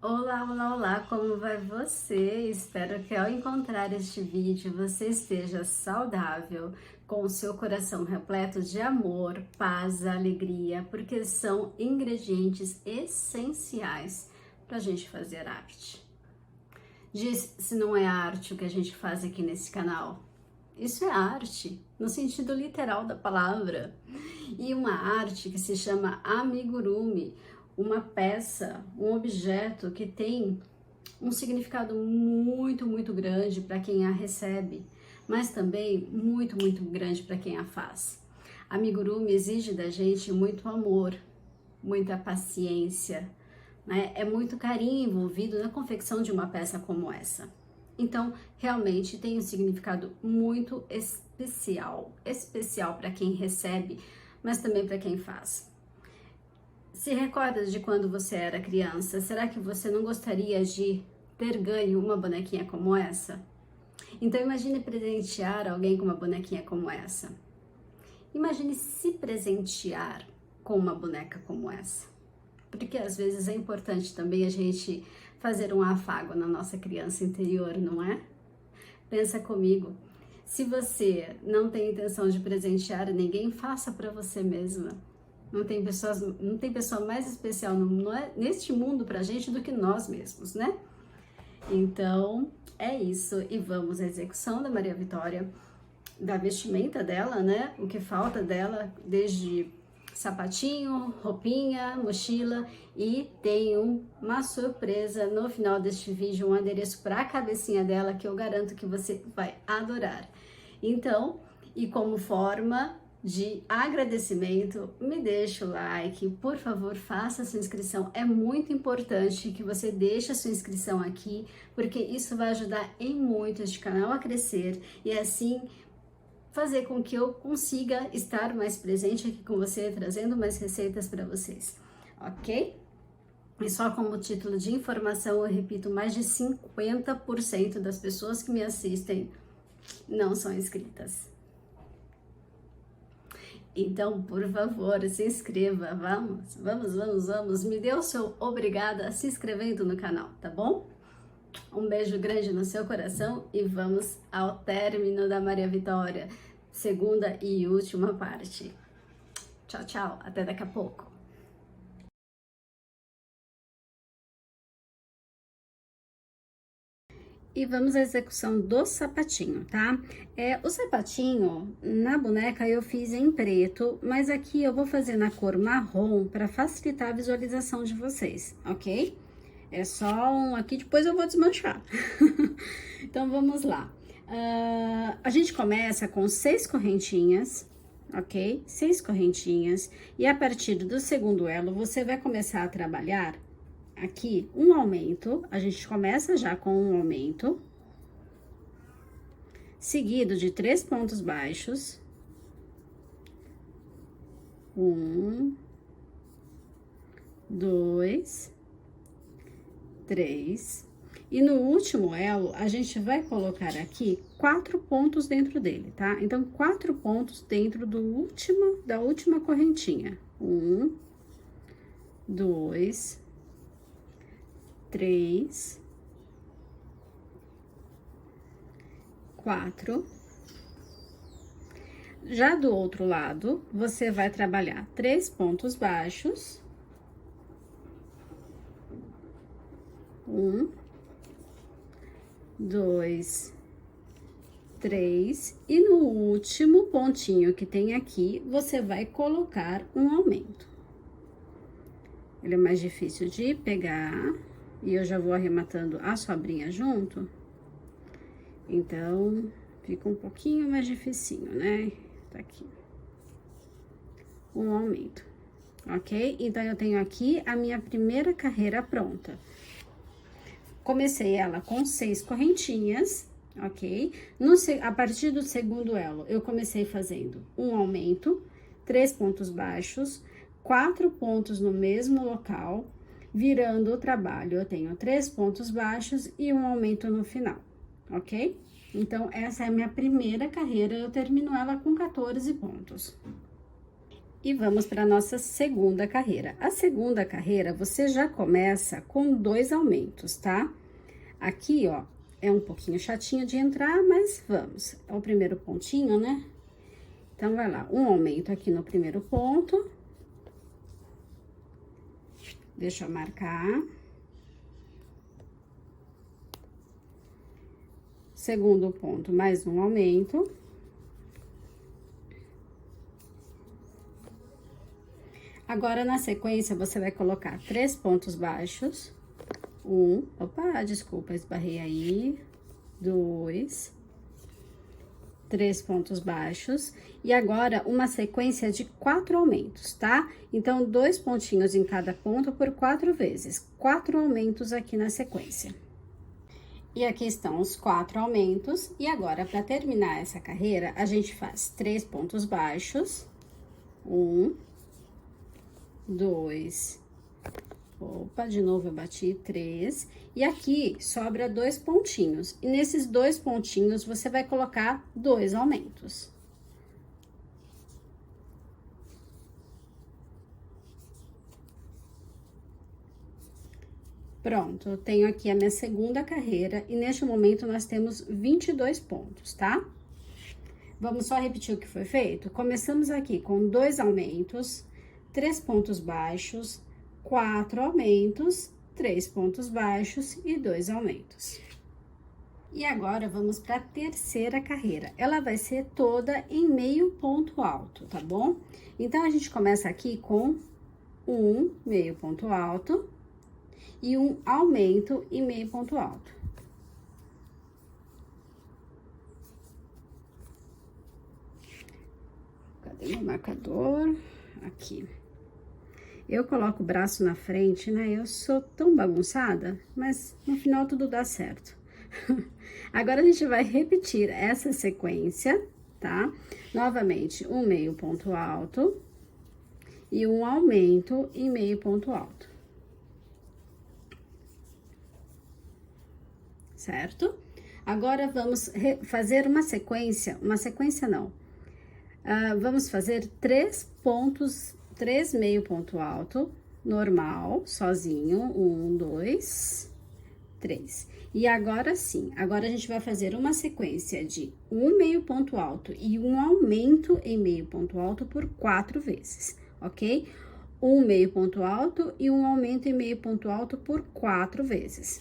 Olá, olá, olá, como vai você? Espero que ao encontrar este vídeo você esteja saudável, com o seu coração repleto de amor, paz, alegria, porque são ingredientes essenciais para a gente fazer arte. Diz se não é arte o que a gente faz aqui nesse canal. Isso é arte, no sentido literal da palavra. E uma arte que se chama amigurumi, uma peça, um objeto que tem um significado muito grande para quem a recebe, mas também muito grande para quem a faz. Amigurumi exige da gente muito amor, muita paciência, né? É muito carinho envolvido na confecção de uma peça como essa. Então, realmente tem um significado muito especial para quem recebe, mas também para quem faz. Se recorda de quando você era criança? Será que você não gostaria de ter ganho uma bonequinha como essa? Então imagine presentear alguém com uma bonequinha como essa. Imagine se presentear com uma boneca como essa. Porque às vezes é importante também a gente fazer um afago na nossa criança interior, não é? Pensa comigo. Se você não tem intenção de presentear ninguém, faça para você mesma. Não tem pessoa mais especial neste mundo pra gente do que nós mesmos, né? Então, é isso. E vamos à execução da Maria Vitória, da vestimenta dela, né? O que falta dela, desde sapatinho, roupinha, mochila, e tem uma surpresa no final deste vídeo, um adereço para a cabecinha dela que eu garanto que você vai adorar. Então, e como forma de agradecimento, me deixa o like, por favor, faça a sua inscrição, é muito importante que você deixe a sua inscrição aqui, porque isso vai ajudar em muito este canal a crescer e assim fazer com que eu consiga estar mais presente aqui com você, trazendo mais receitas para vocês, ok? E só como título de informação, eu repito, mais de 50% das pessoas que me assistem não são inscritas. Então, por favor, se inscreva, vamos, me dê o seu obrigada se inscrevendo no canal, tá bom? Um beijo grande no seu coração e vamos ao término da Maria Vitória, segunda e última parte. Tchau, tchau, até daqui a pouco. E vamos à execução do sapatinho, tá? O sapatinho, na boneca eu fiz em preto, mas aqui eu vou fazer na cor marrom para facilitar a visualização de vocês, ok? É só um aqui, depois eu vou desmanchar. Então, vamos lá. A gente começa com 6 correntinhas, ok? 6 correntinhas. E a partir do segundo elo, você vai começar a trabalhar aqui um aumento. A gente começa já com um aumento, seguido de 3 pontos baixos. 1, 2, 3. E no último elo, a gente vai colocar aqui 4 pontos dentro dele, tá? Então, 4 pontos dentro da última correntinha. 1, 2, 3, 4. Já do outro lado, você vai trabalhar 3 pontos baixos. 1, 2, 3. E no último pontinho que tem aqui, você vai colocar um aumento. Ele é mais difícil de pegar. E eu já vou arrematando a sobrinha junto. Então, fica um pouquinho mais dificinho, né? Tá aqui. Um aumento, ok? Então, eu tenho aqui a minha primeira carreira pronta. Comecei ela com 6 correntinhas, ok? A partir do segundo elo, eu comecei fazendo um aumento, 3 pontos baixos, 4 pontos no mesmo local. Virando o trabalho, eu tenho 3 pontos baixos e um aumento no final, ok? Então, essa é a minha primeira carreira, eu termino ela com 14 pontos. E vamos para a nossa segunda carreira. A segunda carreira, você já começa com 2 aumentos, tá? Aqui, ó, é um pouquinho chatinho de entrar, mas vamos. É o primeiro pontinho, né? Então, vai lá, um aumento aqui no primeiro ponto. Deixa eu marcar. Segundo ponto, mais um aumento. Agora, na sequência, você vai colocar 3 pontos baixos. Opa, desculpa, esbarrei aí. 2, 3 pontos baixos. E agora, uma sequência de 4 aumentos, tá? Então, 2 pontinhos em cada ponto por 4 vezes. 4 aumentos aqui na sequência. E aqui estão os 4 aumentos. E agora, para terminar essa carreira, a gente faz 3 pontos baixos. 2, opa, de novo eu bati 3, e aqui sobra 2 pontinhos, e nesses 2 pontinhos você vai colocar 2 aumentos. Pronto, eu tenho aqui a minha segunda carreira, e neste momento nós temos 22 pontos, tá? Vamos só repetir o que foi feito? Começamos aqui com 2 aumentos, 3 pontos baixos, 4 aumentos, 3 pontos baixos e 2 aumentos. E agora, vamos para a terceira carreira. Ela vai ser toda em meio ponto alto, tá bom? Então, a gente começa aqui com um meio ponto alto e um aumento em meio ponto alto. Cadê meu marcador? Aqui. Eu coloco o braço na frente, né? Eu sou tão bagunçada, mas no final tudo dá certo. Agora, a gente vai repetir essa sequência, tá? Novamente, um meio ponto alto e um aumento em meio ponto alto. Certo? Agora, vamos fazer uma sequência não. Vamos fazer 3 meio ponto alto, normal, sozinho, 1, 2, 3. E agora sim, agora a gente vai fazer uma sequência de um meio ponto alto e um aumento em meio ponto alto por 4 vezes, ok? Um meio ponto alto e um aumento em meio ponto alto por 4 vezes.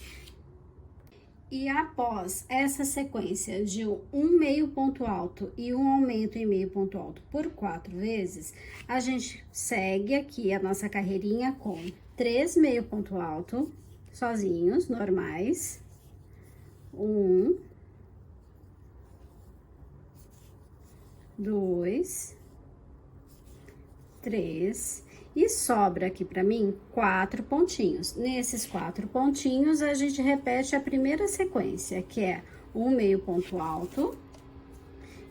E após essa sequência de um meio ponto alto e um aumento em meio ponto alto por 4 vezes, a gente segue aqui a nossa carreirinha com 3 meio ponto alto, sozinhos, normais. 1, 2, 3... E sobra aqui pra mim 4 pontinhos. Nesses 4 pontinhos, a gente repete a primeira sequência, que é um meio ponto alto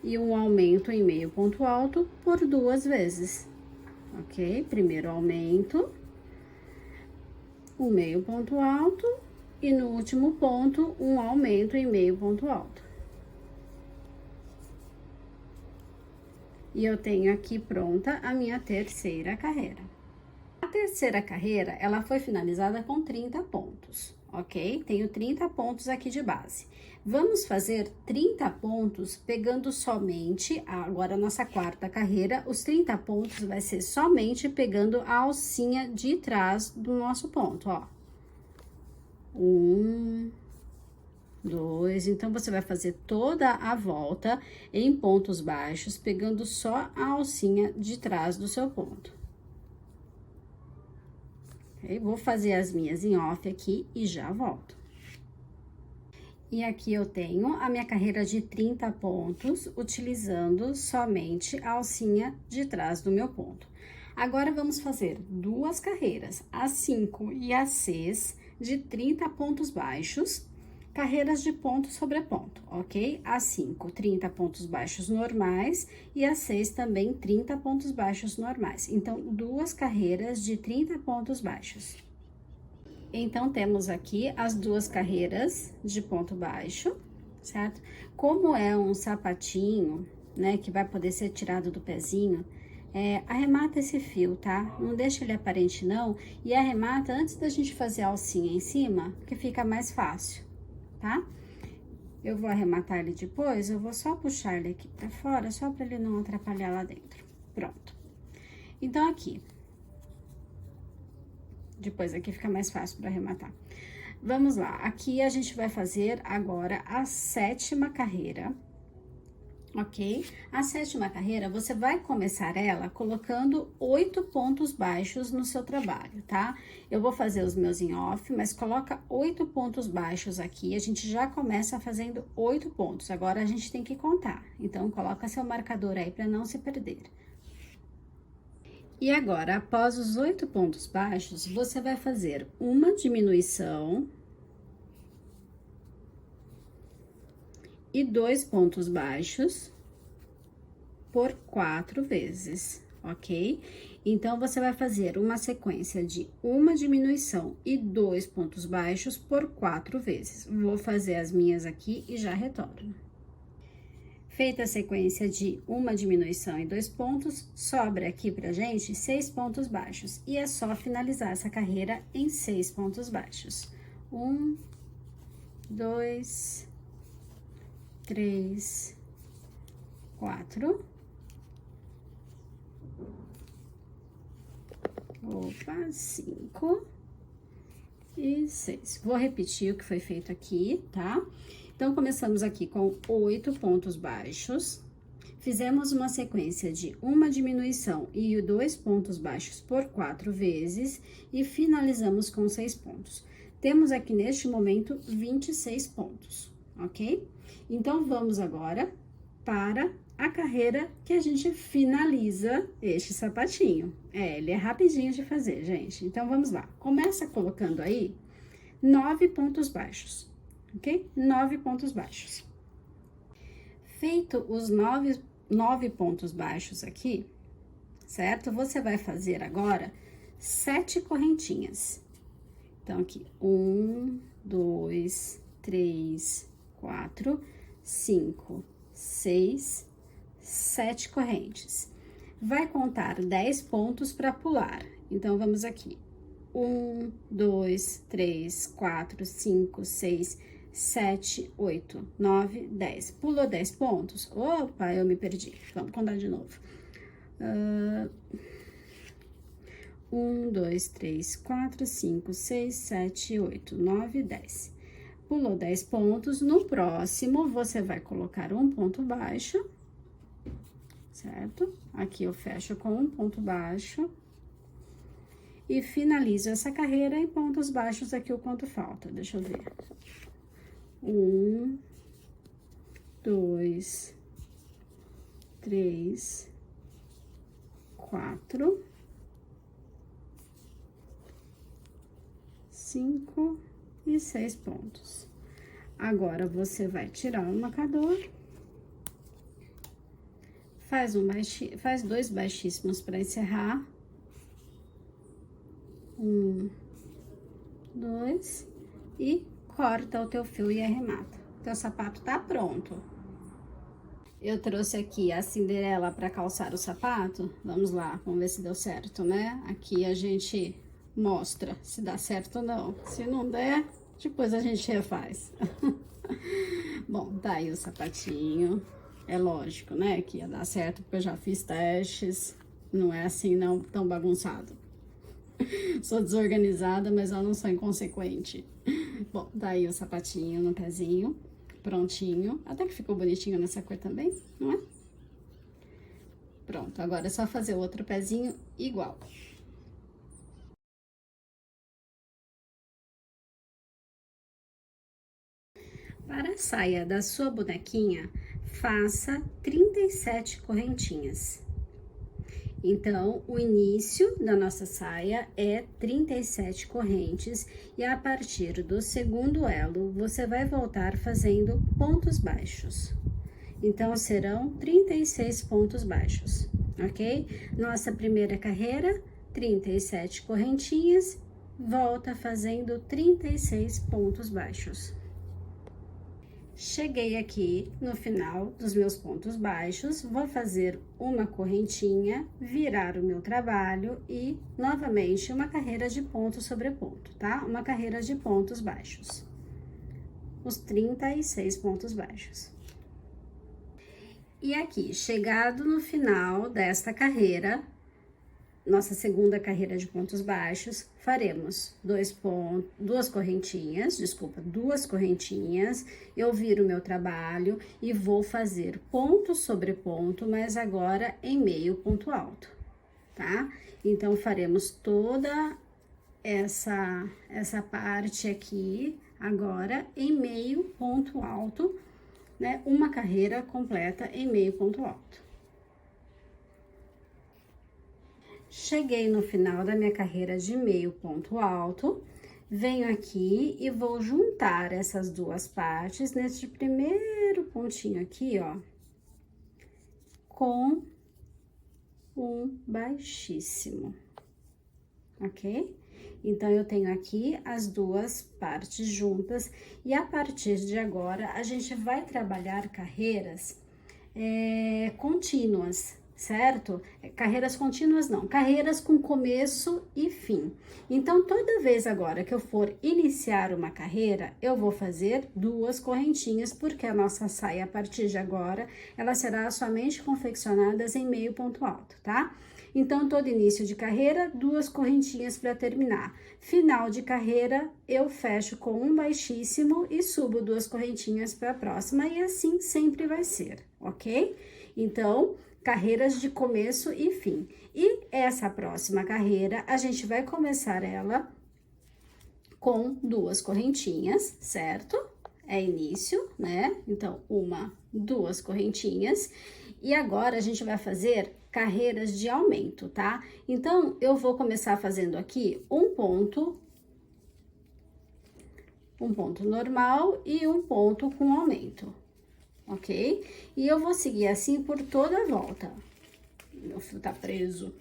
e um aumento em meio ponto alto por 2 vezes, ok? Primeiro aumento, um meio ponto alto e no último ponto, um aumento em meio ponto alto. E eu tenho aqui pronta a minha terceira carreira. A terceira carreira, ela foi finalizada com 30 pontos, ok? Tenho 30 pontos aqui de base. Vamos fazer 30 pontos pegando somente, agora a nossa quarta carreira, os 30 pontos vai ser somente pegando a alcinha de trás do nosso ponto, ó. 1, 2, então você vai fazer toda a volta em pontos baixos, pegando só a alcinha de trás do seu ponto. Okay? Vou fazer as minhas em off aqui e já volto. E aqui eu tenho a minha carreira de 30 pontos, utilizando somente a alcinha de trás do meu ponto. Agora, vamos fazer 2 carreiras, a 5 e a 6, de 30 pontos baixos, carreiras de ponto sobre ponto, ok? A 5, 30 pontos baixos normais e a 6 também 30 pontos baixos normais. Então, 2 carreiras de 30 pontos baixos. Então, temos aqui as 2 carreiras de ponto baixo, certo? Como é um sapatinho, né, que vai poder ser tirado do pezinho, arremata esse fio, tá? Não deixa ele aparente não, e arremata antes da gente fazer a alcinha em cima, que fica mais fácil, tá? Eu vou arrematar ele depois, eu vou só puxar ele aqui pra fora, só pra ele não atrapalhar lá dentro. Pronto. Então, aqui. Depois aqui fica mais fácil pra arrematar. Vamos lá, aqui a gente vai fazer agora a 7ª carreira. Ok? A 7ª carreira, você vai começar ela colocando 8 pontos baixos no seu trabalho, tá? Eu vou fazer os meus em off, mas coloca 8 pontos baixos aqui, a gente já começa fazendo 8 pontos, agora a gente tem que contar, então coloca seu marcador aí para não se perder. E agora, após os 8 pontos baixos, você vai fazer uma diminuição e 2 pontos baixos por 4 vezes, ok? Então, você vai fazer uma sequência de uma diminuição e 2 pontos baixos por 4 vezes. Vou fazer as minhas aqui e já retorno. Feita a sequência de uma diminuição e 2 pontos, sobra aqui pra gente 6 pontos baixos. E é só finalizar essa carreira em 6 pontos baixos. 1, 2, 3, 4. Opa, 5 e 6. Vou repetir o que foi feito aqui, tá? Então, começamos aqui com 8 pontos baixos. Fizemos uma sequência de uma diminuição e 2 pontos baixos por 4 vezes. E finalizamos com 6 pontos. Temos aqui, neste momento, 26 pontos, ok? Então, vamos agora para a carreira que a gente finaliza este sapatinho. Ele é rapidinho de fazer, gente. Então, vamos lá. Começa colocando aí 9 pontos baixos, ok? 9 pontos baixos. Feito os 9 pontos baixos aqui, certo? Você vai fazer agora 7 correntinhas. Então, aqui, 1, 2, 3, 4, 5, 6, 7 correntes. Vai contar 10 pontos para pular. Então, vamos aqui. 1, 2, 3, 4, 5, 6, 7, 8, 9, 10. Pulou 10 pontos? Opa, eu me perdi. Vamos contar de novo. 1, 2, 3, 4, 5, 6, 7, 8, 9, 10. Pulou 10 pontos. No próximo, você vai colocar um ponto baixo, certo? Aqui eu fecho com um ponto baixo. E finalizo essa carreira em pontos baixos aqui o quanto falta. Deixa eu ver. 1, 2, 3, 4, 5 e 6 pontos. Agora, você vai tirar o marcador. Faz 2 baixíssimos para encerrar. 1, 2 e corta o teu fio e arremata. Teu sapato tá pronto. Eu trouxe aqui a Cinderela para calçar o sapato. Vamos lá, vamos ver se deu certo, né? Aqui a gente mostra se dá certo ou não. Se não der, depois a gente refaz. Bom, tá aí o sapatinho. É lógico, né, que ia dar certo, porque eu já fiz testes. Não é assim, não, tão bagunçado. Sou desorganizada, mas eu não sou inconsequente. Bom, tá aí o sapatinho no pezinho, prontinho. Até que ficou bonitinho nessa cor também, não é? Pronto, agora é só fazer o outro pezinho igual. Para a saia da sua bonequinha, faça 37 correntinhas. Então, o início da nossa saia é 37 correntes e a partir do segundo elo, você vai voltar fazendo pontos baixos. Então, serão 36 pontos baixos, ok? Nossa primeira carreira, 37 correntinhas, volta fazendo 36 pontos baixos. Cheguei aqui no final dos meus pontos baixos, vou fazer uma correntinha, virar o meu trabalho e, novamente, uma carreira de ponto sobre ponto, tá? Uma carreira de pontos baixos. Os 36 pontos baixos. E aqui, chegado no final desta carreira, nossa segunda carreira de pontos baixos, faremos duas correntinhas, eu viro o meu trabalho e vou fazer ponto sobre ponto, mas agora em meio ponto alto, tá? Então, faremos toda essa parte aqui, agora em meio ponto alto, né? Uma carreira completa em meio ponto alto. Cheguei no final da minha carreira de meio ponto alto, venho aqui e vou juntar essas duas partes nesse primeiro pontinho aqui, ó, com um baixíssimo, ok? Então, eu tenho aqui as duas partes juntas e a partir de agora, a gente vai trabalhar carreiras contínuas, certo? Carreiras contínuas não, carreiras com começo e fim. Então, toda vez agora que eu for iniciar uma carreira, eu vou fazer duas correntinhas, porque a nossa saia, a partir de agora, ela será somente confeccionadas em meio ponto alto, tá? Então, todo início de carreira, duas correntinhas para terminar. Final de carreira, eu fecho com um baixíssimo e subo duas correntinhas para a próxima, e assim sempre vai ser, ok? Então, carreiras de começo e fim. E essa próxima carreira, a gente vai começar ela com duas correntinhas, certo? É início, né? Então, duas correntinhas. E agora, a gente vai fazer carreiras de aumento, tá? Então, eu vou começar fazendo aqui um ponto normal e um ponto com aumento, ok? E eu vou seguir assim por toda a volta. Meu fio tá preso.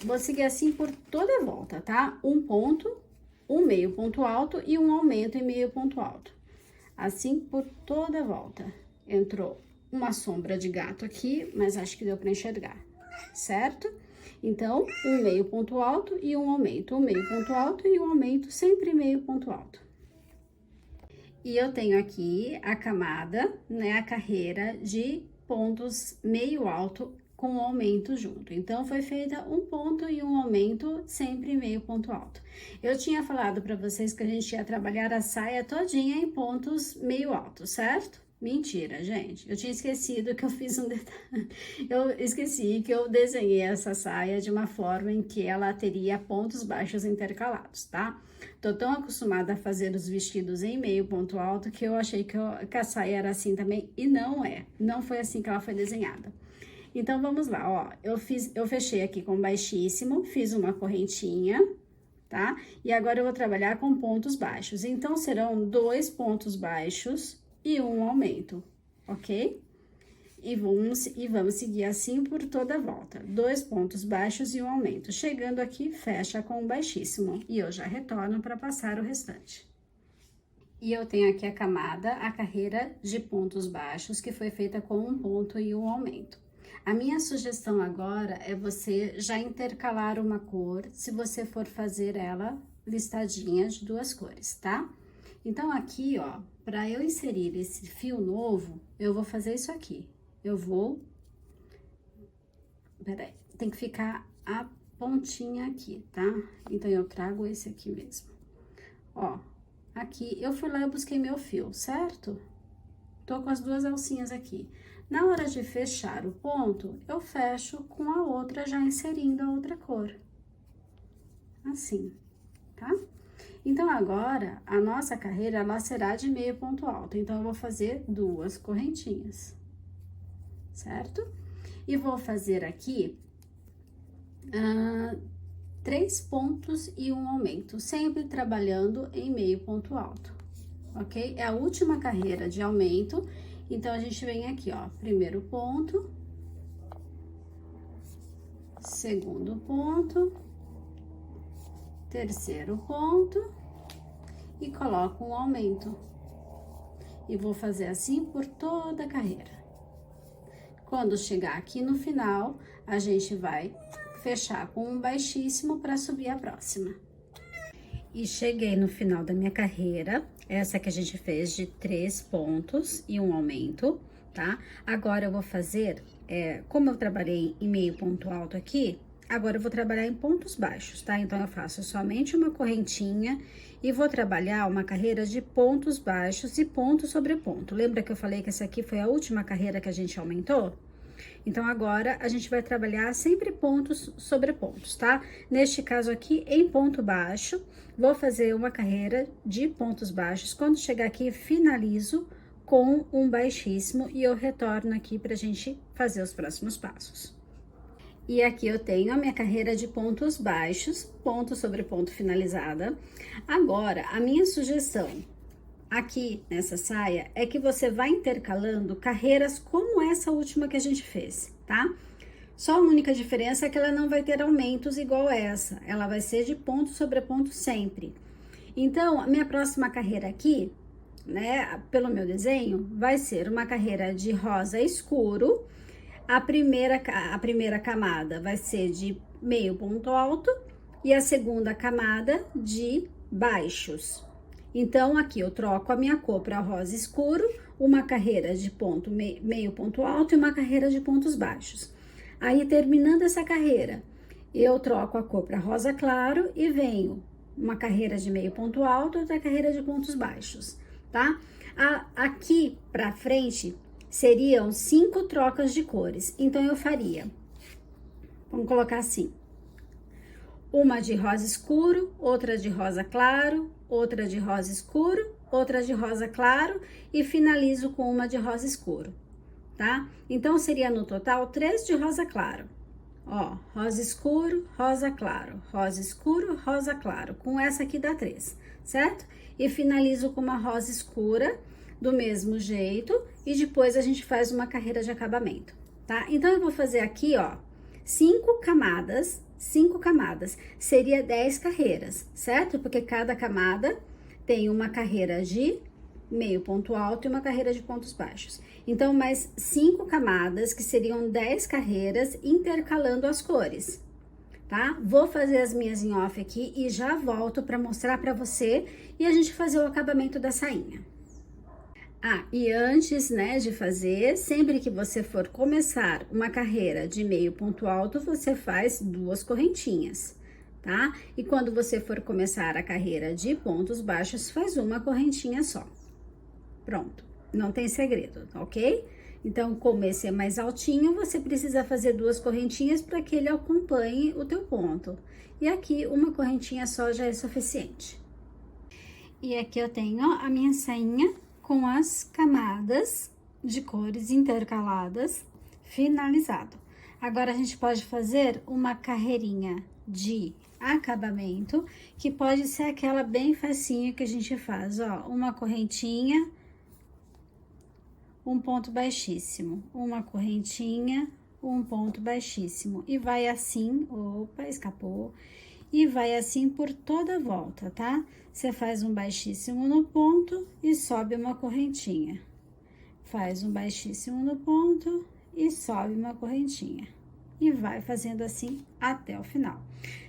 Vou seguir assim por toda a volta, tá? Um ponto, um meio ponto alto e um aumento em meio ponto alto. Assim por toda a volta. Entrou uma sombra de gato aqui, mas acho que deu para enxergar, certo? Então, um meio ponto alto e um aumento, um meio ponto alto e um aumento, sempre meio ponto alto. E eu tenho aqui a camada, né, a carreira de pontos meio alto com aumento junto. Então, foi feita um ponto e um aumento, sempre meio ponto alto. Eu tinha falado para vocês que a gente ia trabalhar a saia todinha em pontos meio altos, certo? Mentira, gente. Eu tinha esquecido que eu fiz um detalhe. Eu esqueci que eu desenhei essa saia de uma forma em que ela teria pontos baixos intercalados, tá? Tô tão acostumada a fazer os vestidos em meio ponto alto que eu achei que a saia era assim também, e não é. Não foi assim que ela foi desenhada. Então, vamos lá, ó. Eu fechei aqui com baixíssimo, fiz uma correntinha, tá? E agora eu vou trabalhar com pontos baixos. Então, serão dois pontos baixos e um aumento, ok? E vamos seguir assim por toda a volta. Dois pontos baixos e um aumento. Chegando aqui, fecha com um baixíssimo. E eu já retorno para passar o restante. E eu tenho aqui a camada, a carreira de pontos baixos, que foi feita com um ponto e um aumento. A minha sugestão agora é você já intercalar uma cor, se você for fazer ela listadinha de duas cores, tá? Então, aqui, ó, para eu inserir esse fio novo, eu vou fazer isso aqui. Peraí, tem que ficar a pontinha aqui, tá? Então, eu trago esse aqui mesmo. Ó, aqui, eu fui lá e busquei meu fio, certo? Tô com as duas alcinhas aqui. Na hora de fechar o ponto, eu fecho com a outra, já inserindo a outra cor. Assim, tá? Então, agora, a nossa carreira, ela será de meio ponto alto. Então, eu vou fazer duas correntinhas, certo? E vou fazer aqui 3 pontos e um aumento, sempre trabalhando em meio ponto alto, ok? É a última carreira de aumento, então, a gente vem aqui, ó, primeiro ponto, segundo ponto, terceiro ponto e coloco um aumento. E vou fazer assim por toda a carreira. Quando chegar aqui no final, a gente vai fechar com um baixíssimo para subir a próxima. E cheguei no final da minha carreira, essa que a gente fez de 3 pontos e um aumento, tá? Agora eu vou fazer, como eu trabalhei em meio ponto alto aqui, agora eu vou trabalhar em pontos baixos, tá? Então, eu faço somente uma correntinha e vou trabalhar uma carreira de pontos baixos e ponto sobre ponto. Lembra que eu falei que essa aqui foi a última carreira que a gente aumentou? Então, agora, a gente vai trabalhar sempre pontos sobre pontos, tá? Neste caso aqui, em ponto baixo, vou fazer uma carreira de pontos baixos. Quando chegar aqui, finalizo com um baixíssimo e eu retorno aqui pra gente fazer os próximos passos. E aqui eu tenho a minha carreira de pontos baixos, ponto sobre ponto finalizada. Agora, a minha sugestão aqui nessa saia é que você vai intercalando carreiras como essa última que a gente fez, tá? Só a única diferença é que ela não vai ter aumentos igual essa, ela vai ser de ponto sobre ponto sempre. Então, a minha próxima carreira aqui, né, pelo meu desenho, vai ser uma carreira de rosa escuro. A primeira camada vai ser de meio ponto alto e a segunda camada de baixos. Então, aqui eu troco a minha cor para rosa escuro, uma carreira de meio ponto alto e uma carreira de pontos baixos. Aí, terminando essa carreira, eu troco a cor para rosa claro e venho uma carreira de meio ponto alto, outra carreira de pontos baixos, tá? Aqui para frente, seriam 5 trocas de cores. Então, eu faria, vamos colocar assim, uma de rosa escuro, outra de rosa claro, outra de rosa escuro, outra de rosa claro e finalizo com uma de rosa escuro, tá? Então, seria no total 3 de rosa claro. Ó, rosa escuro, rosa claro, rosa escuro, rosa claro. Com essa aqui dá 3, certo? E finalizo com uma rosa escura, do mesmo jeito, e depois a gente faz uma carreira de acabamento, tá? Então, eu vou fazer aqui, ó, 5 camadas, seria 10 carreiras, certo? Porque cada camada tem uma carreira de meio ponto alto e uma carreira de pontos baixos. Então, mais 5 camadas, que seriam 10 carreiras, intercalando as cores, tá? Vou fazer as minhas em off aqui e já volto para mostrar para você e a gente fazer o acabamento da sainha. E antes, né, de fazer, sempre que você for começar uma carreira de meio ponto alto, você faz 2 correntinhas, tá? E quando você for começar a carreira de pontos baixos, faz uma correntinha só. Pronto, não tem segredo, ok? Então, como esse é mais altinho, você precisa fazer 2 correntinhas para que ele acompanhe o teu ponto. E aqui, uma correntinha só já é suficiente. E aqui eu tenho a minha sainha com as camadas de cores intercaladas, finalizado. Agora, a gente pode fazer uma carreirinha de acabamento, que pode ser aquela bem facinho que a gente faz, ó, uma correntinha, um ponto baixíssimo, uma correntinha, um ponto baixíssimo, e vai assim, opa, escapou, e vai assim por toda a volta, tá? Você faz um baixíssimo no ponto e sobe uma correntinha. Faz um baixíssimo no ponto e sobe uma correntinha. E vai fazendo assim até o final.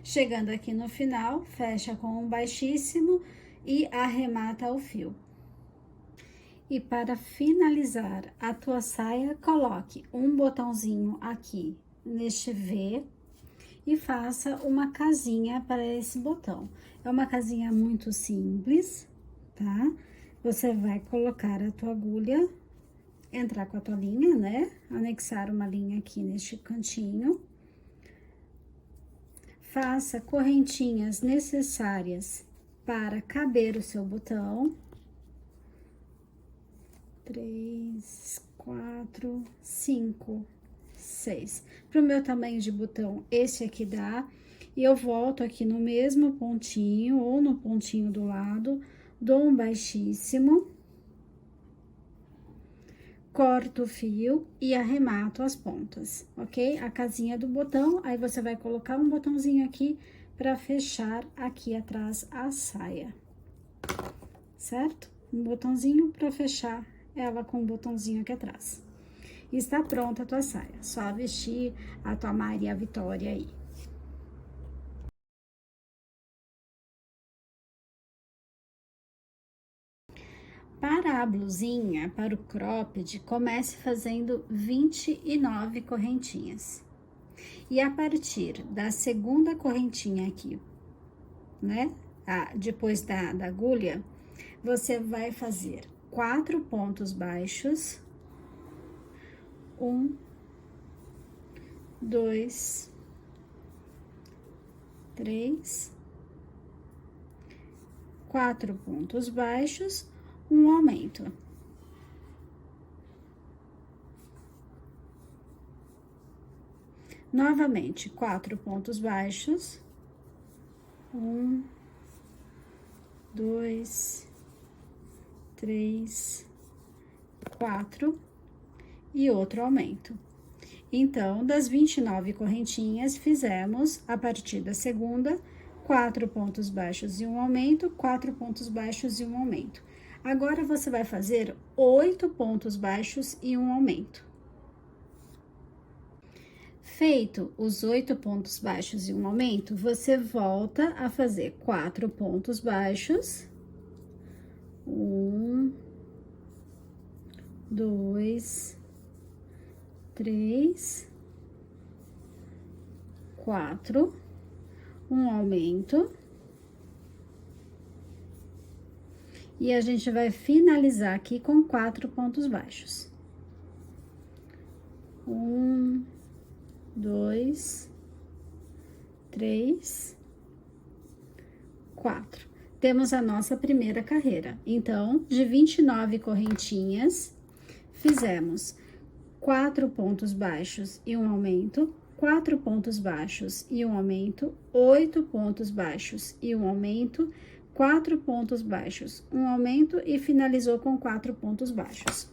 Chegando aqui no final, fecha com um baixíssimo e arremata o fio. E para finalizar a tua saia, coloque um botãozinho aqui neste V e faça uma casinha para esse botão. É uma casinha muito simples, tá? Você vai colocar a tua agulha, entrar com a tua linha, né? Anexar uma linha aqui neste cantinho. Faça correntinhas necessárias para caber o seu botão. 3, 4, 5, 6. Pro meu tamanho de botão, esse aqui dá. E eu volto aqui no mesmo pontinho, ou no pontinho do lado, dou um baixíssimo, corto o fio e arremato as pontas, ok? A casinha do botão, aí você vai colocar um botãozinho aqui para fechar aqui atrás a saia, certo? um botãozinho para fechar ela com um botãozinho aqui atrás. Está pronta a tua saia, só vestir a tua Maria Vitória aí. Para a blusinha, para o cropped, comece fazendo 29 correntinhas. E a partir da segunda correntinha aqui, né? Depois da agulha, você vai fazer 4 pontos baixos. 1, 2, 3, 4 pontos baixos, um aumento. Novamente, 4 pontos baixos. 1, 2, 3, 4 e outro aumento. Então, das 29 correntinhas, fizemos, a partir da segunda, 4 pontos baixos e um aumento, 4 pontos baixos e um aumento. Agora, você vai fazer 8 pontos baixos e um aumento. Feito os 8 pontos baixos e um aumento, você volta a fazer 4 pontos baixos. 1, 2, 3, 4, um aumento. E a gente vai finalizar aqui com 4 pontos baixos. 1, 2, 3, 4. Temos a nossa primeira carreira. Então, de 29 correntinhas, fizemos 4 pontos baixos e um aumento, 4 pontos baixos e um aumento, 8 pontos baixos e um aumento, 4 pontos baixos, um aumento e finalizou com 4 pontos baixos.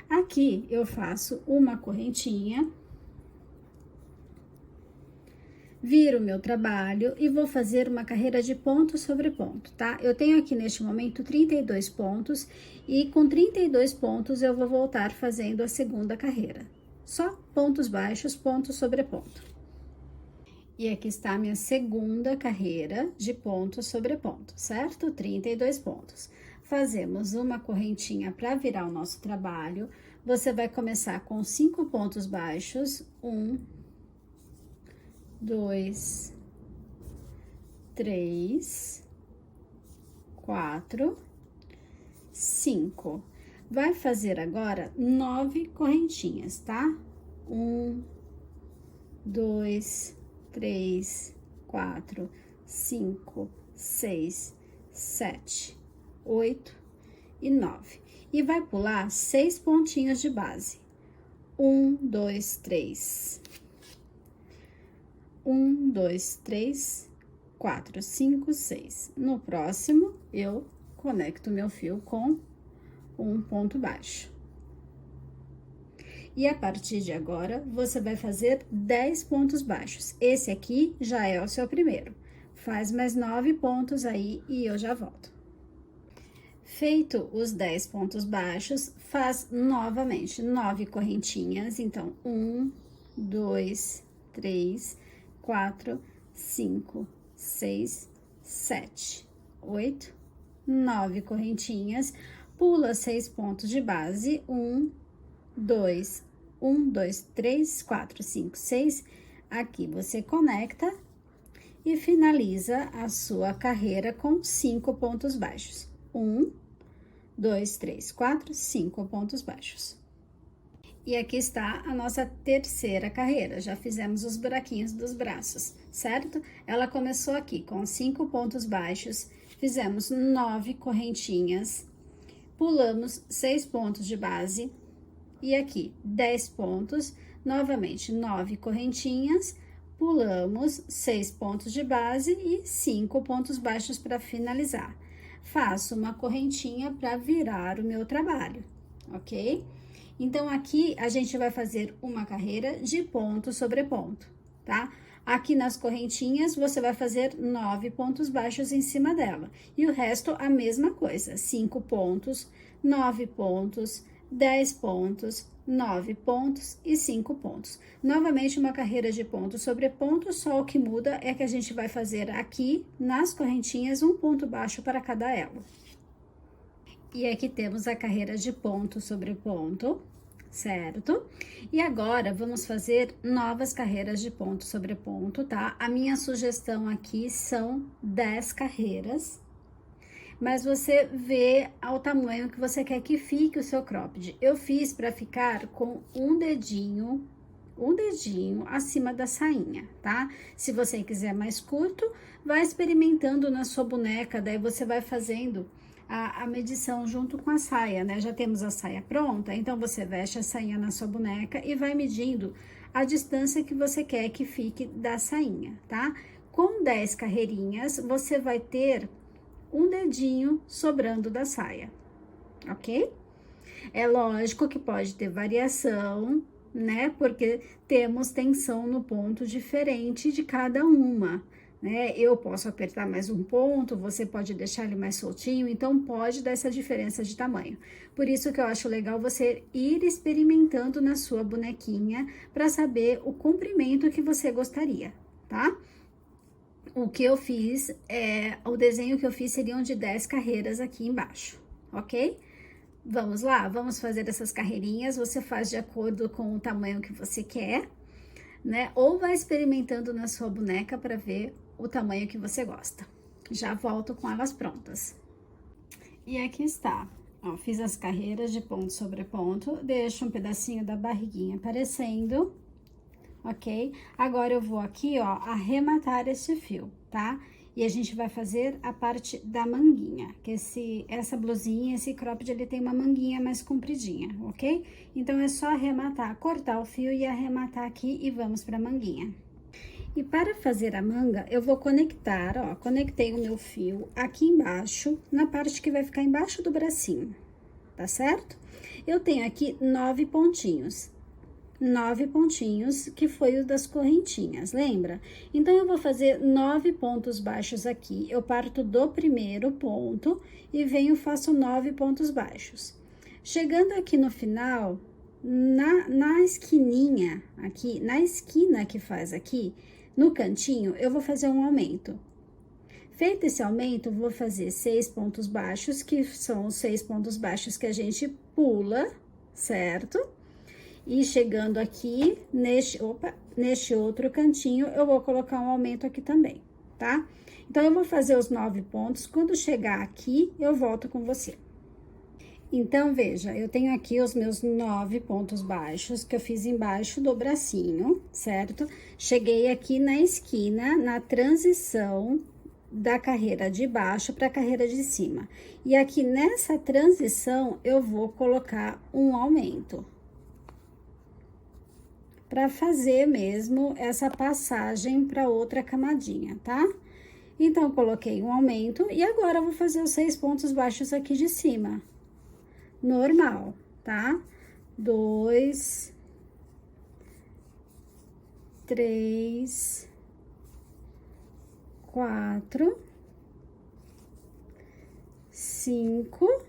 Aqui, eu faço uma correntinha, viro o meu trabalho e vou fazer uma carreira de ponto sobre ponto, tá? Eu tenho aqui neste momento 32 pontos e com 32 pontos eu vou voltar fazendo a segunda carreira. Só pontos baixos, ponto sobre ponto. E aqui está a minha segunda carreira de ponto sobre ponto, certo? 32 pontos. Fazemos uma correntinha para virar o nosso trabalho. Você vai começar com 5 pontos baixos, 1, 2, 3, 4, 5. Vai fazer agora 9 correntinhas, tá? 1, 2, 3, 4, 5, 6, 7, 8 e 9. E vai pular 6 pontinhos de base. 1, 2, 3. 1, 2, 3, 4, 5, 6. No próximo, eu conecto meu fio com um ponto baixo. E a partir de agora, você vai fazer 10 pontos baixos. Esse aqui já é o seu primeiro. Faz mais 9 pontos aí e eu já volto. Feito os 10 pontos baixos, faz novamente 9 correntinhas. Então, 1, 2, 3, 4, 5, 6, 7, 8, 9 correntinhas. Pula 6 pontos de base, 1, 2, 1, 2, 3, 4, 5, 6. Aqui você conecta e finaliza a sua carreira com 5 pontos baixos. 1, 2, 3, 4, 5 pontos baixos. E aqui está a nossa terceira carreira. Já fizemos os buraquinhos dos braços, certo? Ela começou aqui com 5 pontos baixos, fizemos 9 correntinhas, pulamos 6 pontos de base e aqui 10 pontos, novamente 9 correntinhas, pulamos 6 pontos de base e 5 pontos baixos para finalizar. Faço uma correntinha para virar o meu trabalho, ok? Então, aqui a gente vai fazer uma carreira de ponto sobre ponto. tá? Aqui nas correntinhas, você vai fazer 9 pontos baixos em cima dela. E o resto, a mesma coisa, 5 pontos, 9 pontos, 10 pontos, 9 pontos e 5 pontos. Novamente, uma carreira de ponto sobre ponto, só o que muda é que a gente vai fazer aqui, nas correntinhas, um ponto baixo para cada elo. E aqui temos a carreira de ponto sobre ponto, certo? E agora, vamos fazer novas carreiras de ponto sobre ponto, tá? A minha sugestão aqui são 10 carreiras, mas você vê ao tamanho que você quer que fique o seu cropped. Eu fiz para ficar com um dedinho acima da sainha, tá? Se você quiser mais curto, vai experimentando na sua boneca, daí você vai fazendo a medição junto com a saia, né? Já temos a saia pronta, então você veste a sainha na sua boneca e vai medindo a distância que você quer que fique da sainha, tá? Com 10 carreirinhas, você vai ter um dedinho sobrando da saia, ok? É lógico que pode ter variação, né? Porque temos tensão no ponto diferente de cada uma, né? Eu posso apertar mais um ponto, você pode deixar ele mais soltinho, então pode dar essa diferença de tamanho. Por isso que eu acho legal você ir experimentando na sua bonequinha para saber o comprimento que você gostaria, tá? O que eu fiz, o desenho que eu fiz seriam de 10 carreiras aqui embaixo, ok? Vamos lá, vamos fazer essas carreirinhas, você faz de acordo com o tamanho que você quer, né? Ou vai experimentando na sua boneca para ver o tamanho que você gosta. Já volto com elas prontas. E aqui está, ó, fiz as carreiras de ponto sobre ponto, deixo um pedacinho da barriguinha aparecendo, ok? Agora eu vou aqui, ó, arrematar esse fio, tá? E a gente vai fazer a parte da manguinha, que essa blusinha, esse cropped, ele tem uma manguinha mais compridinha, ok? Então, é só arrematar, cortar o fio e arrematar aqui e vamos pra manguinha. E para fazer a manga, eu vou conectar, ó, conectei o meu fio aqui embaixo, na parte que vai ficar embaixo do bracinho, tá certo? Eu tenho aqui 9 pontinhos. 9 pontinhos, que foi o das correntinhas, lembra? Então, eu vou fazer 9 pontos baixos aqui. Eu parto do primeiro ponto e venho, faço 9 pontos baixos. Chegando aqui no final, na esquininha aqui, na esquina que faz aqui, no cantinho, eu vou fazer um aumento. Feito esse aumento, vou fazer 6 pontos baixos, que são os 6 pontos baixos que a gente pula, certo? E chegando aqui, neste outro cantinho, eu vou colocar um aumento aqui também, tá? Então, eu vou fazer os 9 pontos, quando chegar aqui, eu volto com você. Então, veja, eu tenho aqui os meus 9 pontos baixos, que eu fiz embaixo do bracinho, certo? Cheguei aqui na esquina, na transição da carreira de baixo para a carreira de cima. E aqui nessa transição, eu vou colocar um aumento, para fazer mesmo essa passagem para outra camadinha, tá? Então, coloquei um aumento e agora eu vou fazer os 6 pontos baixos aqui de cima. Normal, tá? 2, 3, 4, 5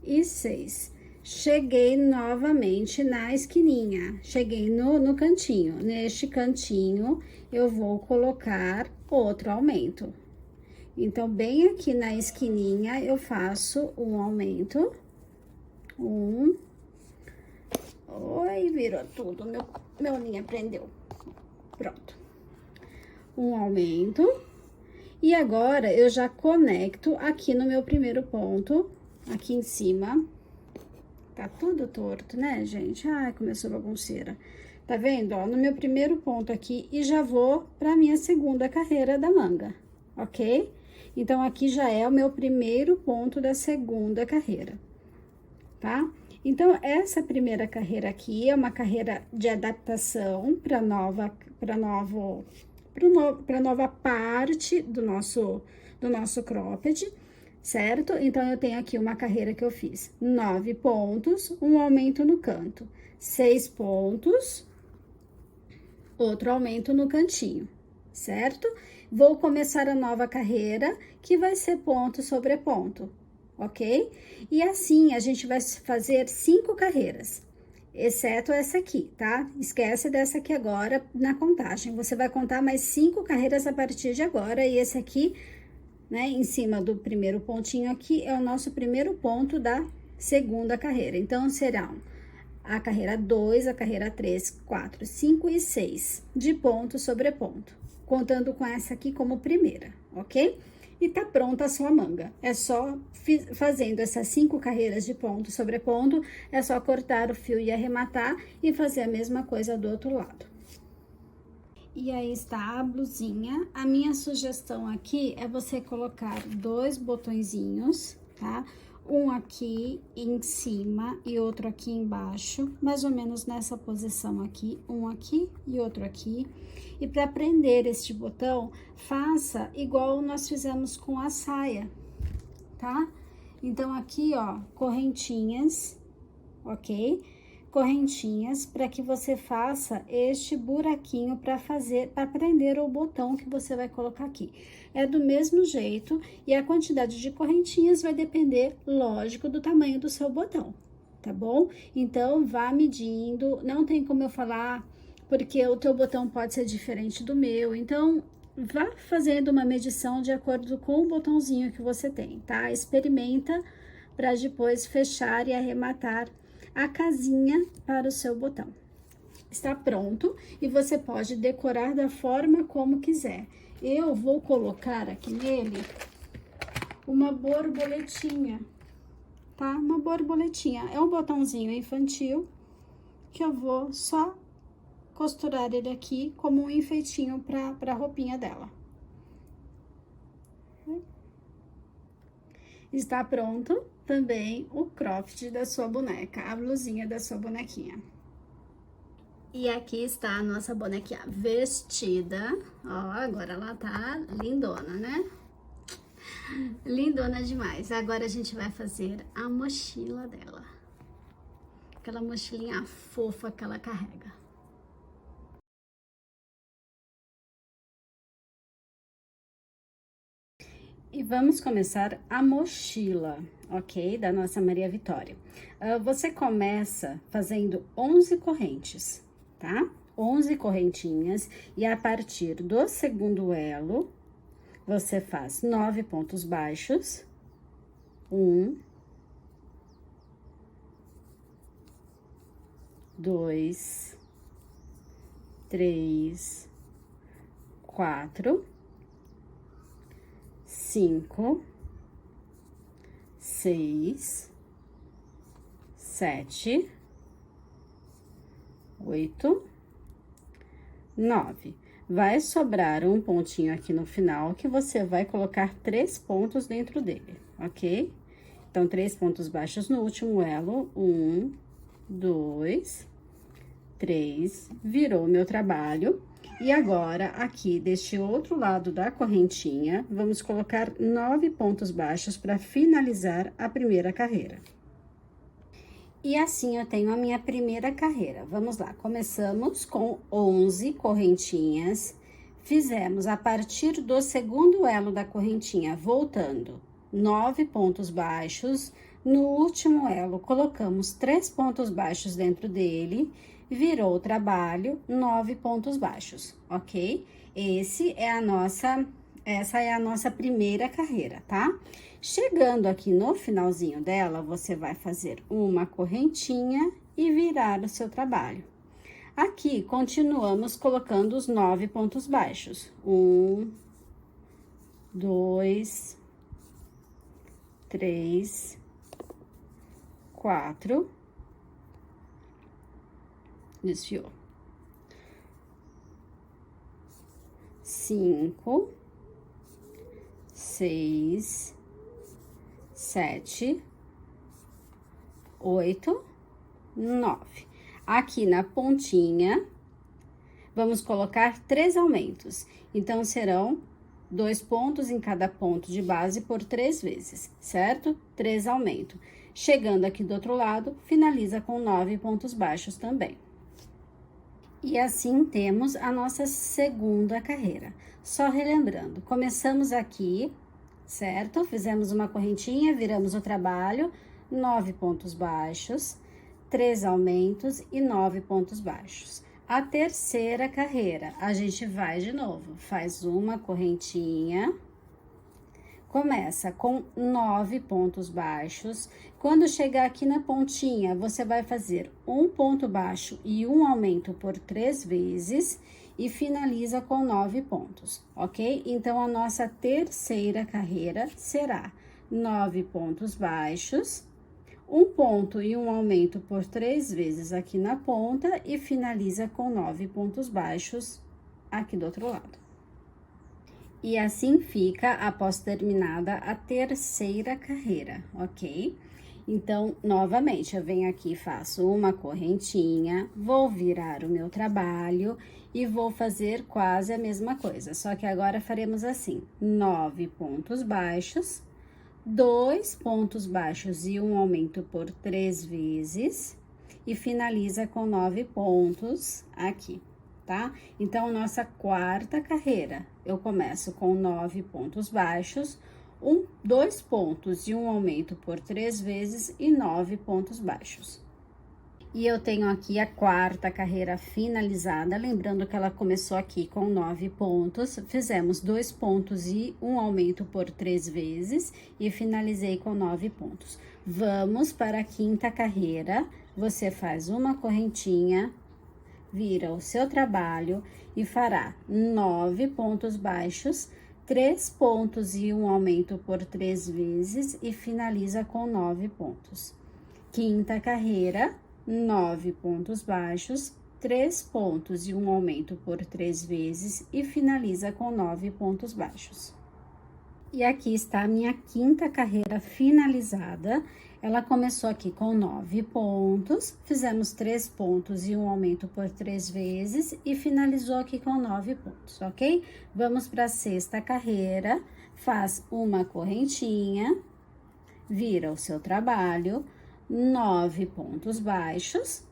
e 6. Cheguei novamente na esquininha, cheguei no cantinho. Neste cantinho, eu vou colocar outro aumento. Então, bem aqui na esquininha, eu faço um aumento. Oi, virou tudo, meu linha prendeu. Pronto. Um aumento. E agora, eu já conecto aqui no meu primeiro ponto, aqui em cima. Tá tudo torto, né, gente? Ai, começou bagunceira. Tá vendo, ó, no meu primeiro ponto aqui, e já vou pra minha segunda carreira da manga, ok? Então, aqui já é o meu primeiro ponto da segunda carreira, tá? Então, essa primeira carreira aqui é uma carreira de adaptação pra nova parte do nosso cropped, certo? Então, eu tenho aqui uma carreira que eu fiz 9 pontos, um aumento no canto, 6 pontos, outro aumento no cantinho, certo? Vou começar a nova carreira, que vai ser ponto sobre ponto, ok? E assim, a gente vai fazer 5 carreiras, exceto essa aqui, tá? Esquece dessa aqui agora na contagem. Você vai contar mais 5 carreiras a partir de agora, e esse aqui, né, em cima do primeiro pontinho aqui, é o nosso primeiro ponto da segunda carreira. Então, serão a carreira 2, a carreira 3, 4, 5 e 6 de ponto sobre ponto, contando com essa aqui como primeira, ok? E tá pronta a sua manga. É só fazendo essas 5 carreiras de ponto sobre ponto, é só cortar o fio e arrematar e fazer a mesma coisa do outro lado. E aí está a blusinha. A minha sugestão aqui é você colocar 2 botõezinhos, tá? Um aqui em cima e outro aqui embaixo, mais ou menos nessa posição aqui, um aqui e outro aqui. E para prender este botão, faça igual nós fizemos com a saia, tá? Então, aqui, ó, correntinhas, ok? Correntinhas para que você faça este buraquinho para prender o botão que você vai colocar aqui. É do mesmo jeito e a quantidade de correntinhas vai depender, lógico, do tamanho do seu botão, tá bom? Então, vá medindo, não tem como eu falar, porque o teu botão pode ser diferente do meu, então, vá fazendo uma medição de acordo com o botãozinho que você tem, tá? Experimenta para depois fechar e arrematar a casinha para o seu botão. Está pronto e você pode decorar da forma como quiser. Eu vou colocar aqui nele uma borboletinha, tá? Uma borboletinha. É um botãozinho infantil que eu vou só costurar ele aqui como um enfeitinho para a roupinha dela. Está pronto também o cropped da sua boneca, a blusinha da sua bonequinha. E aqui está a nossa bonequinha vestida. Ó, agora ela tá lindona, né? Lindona demais. Agora a gente vai fazer a mochila dela. Aquela mochilinha fofa que ela carrega. E vamos começar a mochila, ok? Da nossa Maria Vitória. Você começa fazendo 11 correntes, tá? 11 correntinhas, e a partir do segundo elo, você faz 9 pontos baixos. 1, 2, 3, 4, 5, 6, 7, 8, 9. Vai sobrar um pontinho aqui no final que você vai colocar 3 pontos dentro dele, ok? Então, 3 pontos baixos no último elo. 1, 2, 3. Virou meu trabalho. E agora, aqui deste outro lado da correntinha, vamos colocar 9 pontos baixos para finalizar a primeira carreira. E assim eu tenho a minha primeira carreira. Vamos lá, começamos com 11 correntinhas, fizemos a partir do segundo elo da correntinha, voltando 9 pontos baixos. No último elo, colocamos 3 pontos baixos dentro dele, virou o trabalho, 9 pontos baixos, ok? Essa é a nossa primeira carreira, tá? Chegando aqui no finalzinho dela, você vai fazer uma correntinha e virar o seu trabalho. Aqui, continuamos colocando os 9 pontos baixos. 1, 2, 3, 4, desfiou. 5, 6, 7, 8, 9. Aqui na pontinha, vamos colocar 3 aumentos. Então, serão 2 pontos em cada ponto de base por 3 vezes, certo? 3 aumentos. Chegando aqui do outro lado, finaliza com 9 pontos baixos também. E assim temos a nossa segunda carreira. Só relembrando, começamos aqui, certo? Fizemos uma correntinha, viramos o trabalho, 9 pontos baixos, 3 aumentos e 9 pontos baixos. A terceira carreira, a gente vai de novo, faz uma correntinha, começa com 9 pontos baixos. Quando chegar aqui na pontinha, você vai fazer um ponto baixo e um aumento por 3 vezes e finaliza com 9 pontos, ok? Então, a nossa terceira carreira será 9 pontos baixos, um ponto e um aumento por 3 vezes aqui na ponta e finaliza com 9 pontos baixos aqui do outro lado. E assim fica após terminada a terceira carreira, ok? Então, novamente, eu venho aqui, faço uma correntinha, vou virar o meu trabalho e vou fazer quase a mesma coisa, só que agora faremos assim: 9 pontos baixos, 2 pontos baixos e um aumento por 3 vezes e finaliza com 9 pontos aqui. Tá? Então, nossa quarta carreira, eu começo com 9 pontos baixos, 2 pontos e um aumento por 3 vezes e 9 pontos baixos. E eu tenho aqui a quarta carreira finalizada, lembrando que ela começou aqui com 9 pontos, fizemos 2 pontos e um aumento por 3 vezes e finalizei com 9 pontos. Vamos para a quinta carreira, você faz uma correntinha, vira o seu trabalho e fará 9 pontos baixos, 3 pontos e um aumento por 3 vezes e finaliza com 9 pontos. Quinta carreira, 9 pontos baixos, 3 pontos e um aumento por 3 vezes e finaliza com 9 pontos baixos. E aqui está a minha quinta carreira finalizada. Ela começou aqui com 9 pontos, fizemos 3 pontos e um aumento por 3 vezes e finalizou aqui com 9 pontos, ok? Vamos para a sexta carreira, faz uma correntinha, vira o seu trabalho, 9 pontos baixos,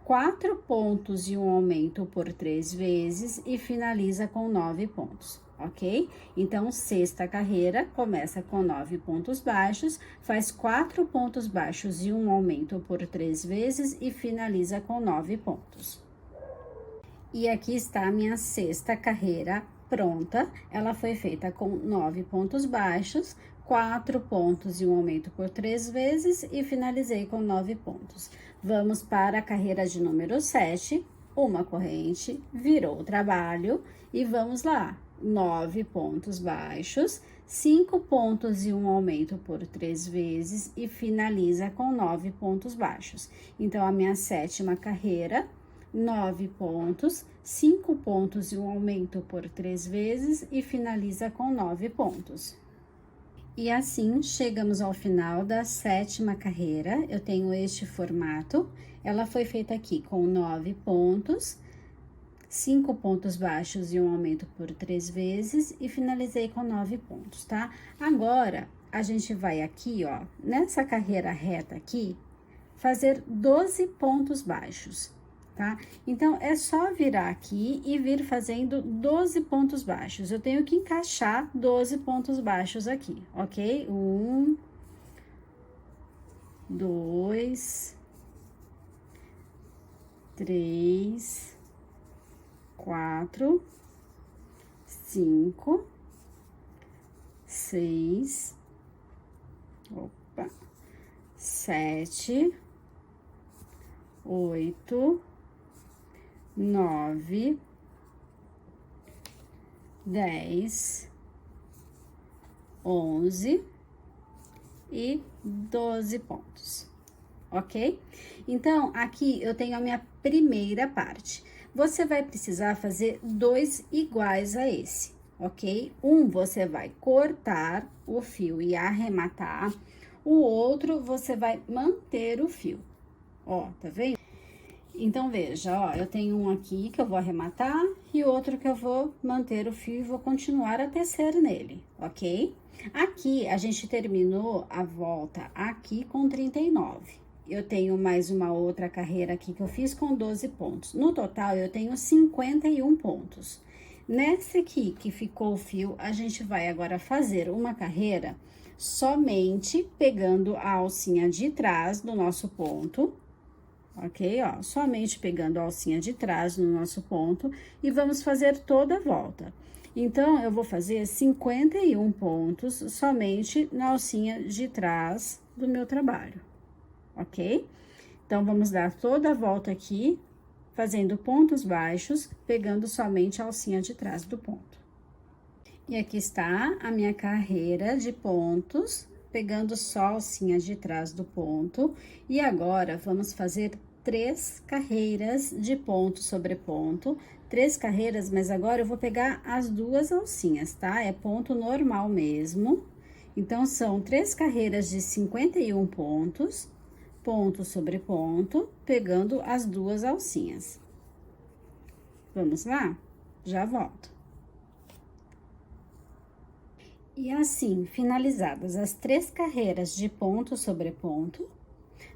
4 pontos e um aumento por 3 vezes e finaliza com 9 pontos. Ok? Então, sexta carreira, começa com 9 pontos baixos, faz 4 pontos baixos e um aumento por 3 vezes e finaliza com 9 pontos. E aqui está a minha sexta carreira pronta. Ela foi feita com 9 pontos baixos, 4 pontos e um aumento por 3 vezes e finalizei com 9 pontos. Vamos para a carreira de número 7, uma corrente, virou o trabalho e vamos lá. 9 pontos baixos, 5 pontos e um aumento por 3 vezes e finaliza com 9 pontos baixos. Então, a minha sétima carreira, 9 pontos, 5 pontos e um aumento por 3 vezes e finaliza com 9 pontos. E assim, chegamos ao final da sétima carreira. Eu tenho este formato. Ela foi feita aqui com 9 pontos, 5 pontos baixos e um aumento por 3 vezes e finalizei com 9 pontos, tá? Agora, a gente vai aqui, ó, nessa carreira reta aqui, fazer 12 pontos baixos, tá? Então, é só virar aqui e vir fazendo 12 pontos baixos. Eu tenho que encaixar 12 pontos baixos aqui, ok? 1, 2, 3... 4, 5, 6, 7, 8, 9, 10, 11 e 12 pontos, ok? Então, aqui eu tenho a minha primeira parte. Você vai precisar fazer 2 iguais a esse, ok? Um você vai cortar o fio e arrematar, o outro você vai manter o fio, ó, tá vendo? Então, veja, ó, eu tenho um aqui que eu vou arrematar e outro que eu vou manter o fio e vou continuar a tecer nele, ok? Aqui, a gente terminou a volta aqui com 39, eu tenho mais uma outra carreira aqui que eu fiz com 12 pontos. No total, eu tenho 51 pontos. Nessa aqui que ficou o fio, a gente vai agora fazer uma carreira somente pegando a alcinha de trás do nosso ponto, ok? Ó, somente pegando a alcinha de trás no nosso ponto e vamos fazer toda a volta. Então, eu vou fazer 51 pontos somente na alcinha de trás do meu trabalho, ok? Então, vamos dar toda a volta aqui, fazendo pontos baixos, pegando somente a alcinha de trás do ponto. E aqui está a minha carreira de pontos, pegando só a alcinha de trás do ponto. E agora, vamos fazer 3 carreiras de ponto sobre ponto. 3 carreiras, mas agora eu vou pegar as 2 alcinhas, tá? É ponto normal mesmo. Então, são 3 carreiras de 51 pontos, ponto sobre ponto, pegando as 2 alcinhas. Vamos lá? Já volto. E assim, finalizadas as 3 carreiras de ponto sobre ponto,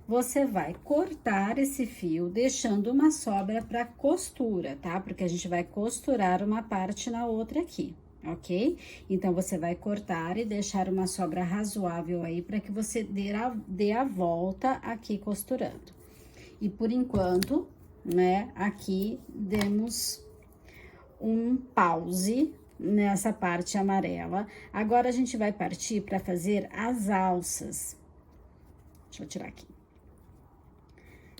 você vai cortar esse fio, deixando uma sobra para costura, tá? Porque a gente vai costurar uma parte na outra aqui, ok? Então, você vai cortar e deixar uma sobra razoável aí para que você dê a volta aqui costurando. E por enquanto, né, aqui demos um pause nessa parte amarela. Agora, a gente vai partir para fazer as alças. Deixa eu tirar aqui.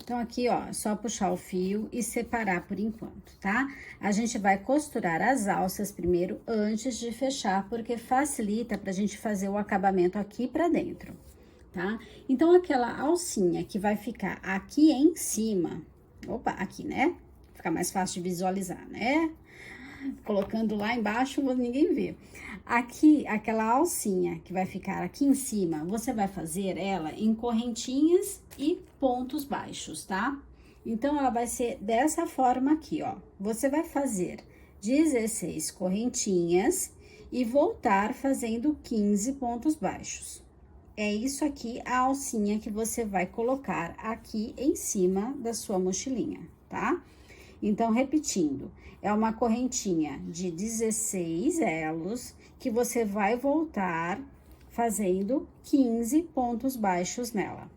Então, aqui, ó, só puxar o fio e separar por enquanto, tá? A gente vai costurar as alças primeiro, antes de fechar, porque facilita pra gente fazer o acabamento aqui pra dentro, tá? Então, aquela alcinha que vai ficar aqui em cima, opa, aqui, né? Fica mais fácil de visualizar, né? Colocando lá embaixo, ninguém vê. Aqui, aquela alcinha que vai ficar aqui em cima, você vai fazer ela em correntinhas e pontos baixos, tá? Então, ela vai ser dessa forma aqui, ó. Você vai fazer 16 correntinhas e voltar fazendo 15 pontos baixos. É isso aqui, a alcinha que você vai colocar aqui em cima da sua mochilinha, tá? Então, repetindo, é uma correntinha de 16 elos que você vai voltar fazendo 15 pontos baixos nela.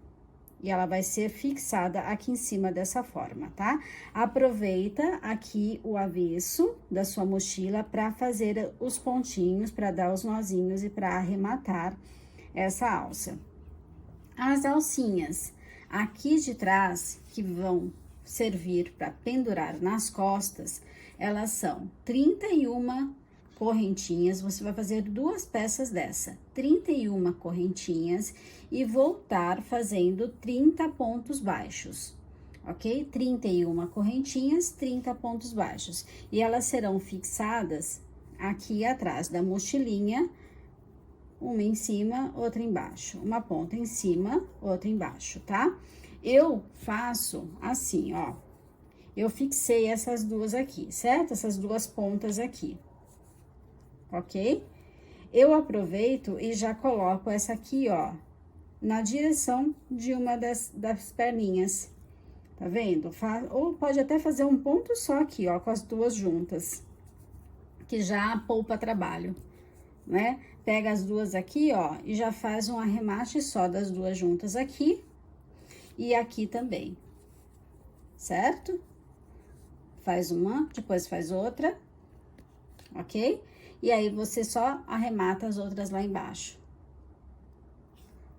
E ela vai ser fixada aqui em cima dessa forma, tá? Aproveita aqui o avesso da sua mochila para fazer os pontinhos, para dar os nozinhos e para arrematar essa alça. As alcinhas aqui de trás, que vão servir para pendurar nas costas, elas são 31 correntinhas, você vai fazer 2 peças dessa, 31 correntinhas e voltar fazendo 30 pontos baixos, ok? 31 correntinhas, 30 pontos baixos. E elas serão fixadas aqui atrás da mochilinha, uma em cima, outra embaixo, uma ponta em cima, outra embaixo, tá? Eu faço assim, ó, eu fixei essas 2 aqui, certo? Essas 2 pontas aqui, ok? Eu aproveito e já coloco essa aqui, ó, na direção de uma das perninhas, tá vendo? Ou pode até fazer um ponto só aqui, ó, com as 2 juntas, que já poupa trabalho, né? Pega as 2 aqui, ó, e já faz um arremate só das 2 juntas aqui e aqui também, certo? Faz uma, depois faz outra, ok? E aí, você só arremata as outras lá embaixo.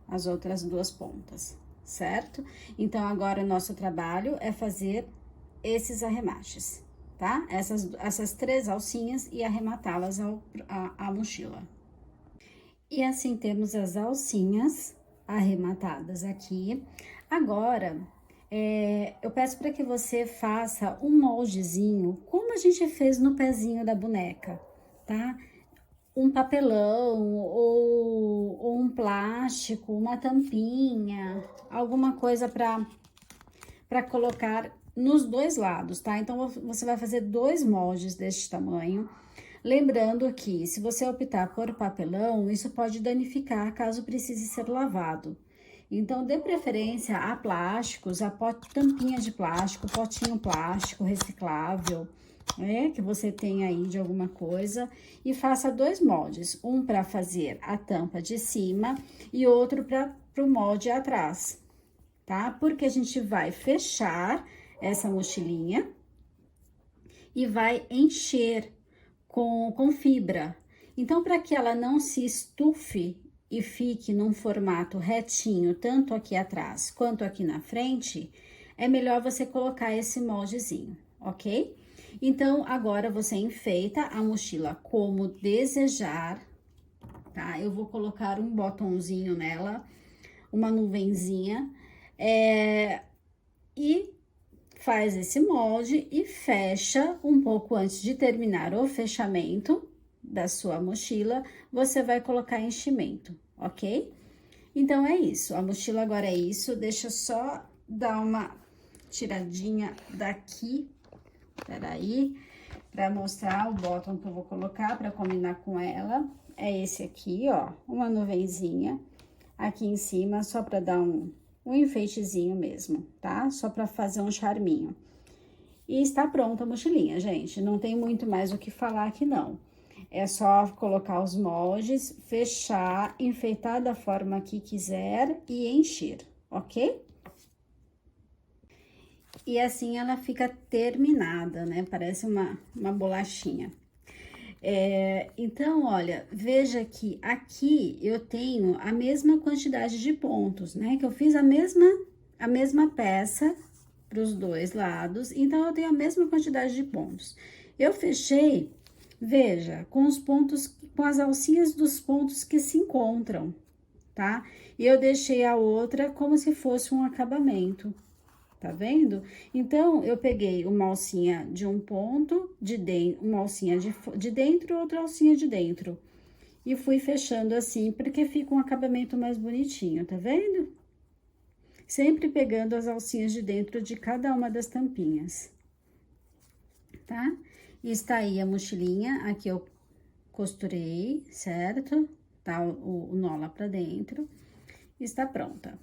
As outras 2 pontas, certo? Então, agora, o nosso trabalho é fazer esses arremates, tá? Essas 3 alcinhas e arrematá-las à mochila. E assim, temos as alcinhas arrematadas aqui. Agora, eu peço para que você faça um moldezinho, como a gente fez no pezinho da boneca, tá? Um papelão ou um plástico, uma tampinha, alguma coisa para colocar nos 2 lados, tá? Então, você vai fazer 2 moldes deste tamanho. Lembrando que, se você optar por papelão, isso pode danificar caso precise ser lavado. Então, dê preferência a plásticos, a tampinha de plástico, potinho plástico reciclável, né? Que você tem aí de alguma coisa. E faça 2 moldes, um para fazer a tampa de cima e outro para o molde atrás, tá? Porque a gente vai fechar essa mochilinha e vai encher com fibra. Então, para que ela não se estufe e fique num formato retinho, tanto aqui atrás quanto aqui na frente, é melhor você colocar esse moldezinho, ok? Então, agora você enfeita a mochila como desejar, tá? Eu vou colocar um botãozinho nela, uma nuvenzinha, e faz esse molde e fecha um pouco antes de terminar o fechamento da sua mochila, você vai colocar enchimento, ok? Então, é isso, a mochila agora é isso, deixa eu só dar uma tiradinha daqui, peraí, pra mostrar o bottom que eu vou colocar pra combinar com ela. É esse aqui, ó, uma nuvenzinha aqui em cima, só pra dar um enfeitezinho mesmo, tá? Só pra fazer um charminho. E está pronta a mochilinha, gente. Não tem muito mais o que falar aqui, não. É só colocar os moldes, fechar, enfeitar da forma que quiser e encher, ok? E assim ela fica terminada, né? Parece uma bolachinha. Então, olha, veja que aqui eu tenho a mesma quantidade de pontos, né? Que eu fiz a mesma peça para os 2 lados, então eu tenho a mesma quantidade de pontos. Eu fechei, veja, com os pontos, com as alcinhas dos pontos que se encontram, tá? E eu deixei a outra como se fosse um acabamento. Tá vendo? Então, eu peguei uma alcinha de um ponto, uma alcinha de dentro, outra alcinha de dentro. E fui fechando assim, porque fica um acabamento mais bonitinho, tá vendo? Sempre pegando as alcinhas de dentro de cada uma das tampinhas, tá? E está aí a mochilinha, aqui eu costurei, certo? Tá o nó lá pra dentro. Está pronta.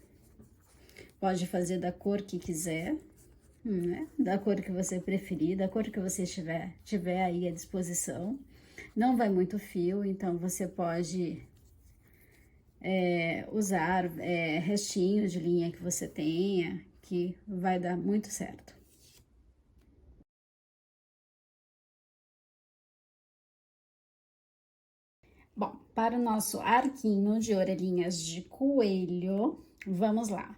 Pode fazer da cor que quiser, né? Da cor que você preferir, da cor que você tiver aí à disposição. Não vai muito fio, então você pode usar restinhos de linha que você tenha, que vai dar muito certo. Bom, para o nosso arquinho de orelhinhas de coelho, vamos lá.